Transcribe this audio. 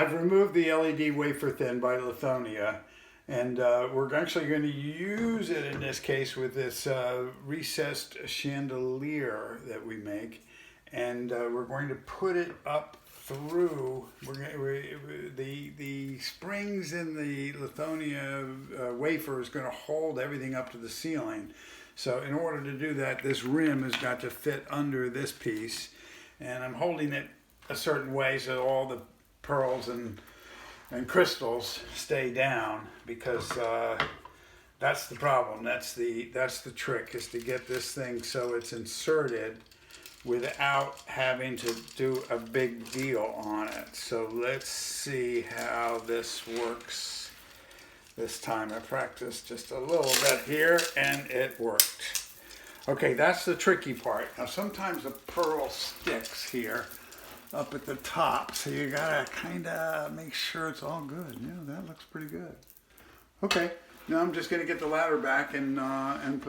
I've removed the LED Wafer Thin by Lithonia, and we're actually going to use it in this case with this recessed chandelier that we make, and we're going to put it up through. The springs in the Lithonia wafer is going to hold everything up to the ceiling. So in order to do that, this rim has got to fit under this piece, and I'm holding it a certain way so all the pearls and crystals stay down, because that's the problem. That's the trick, is to get this thing so it's inserted without having to do a big deal on it. So let's see how this works. This time I practiced just a little bit here and it worked. Okay, that's the tricky part. Now sometimes the pearl sticks here up at the top, so you gotta kind of make sure it's all good. Yeah, that looks pretty good. Okay, now I'm just gonna get the ladder back and put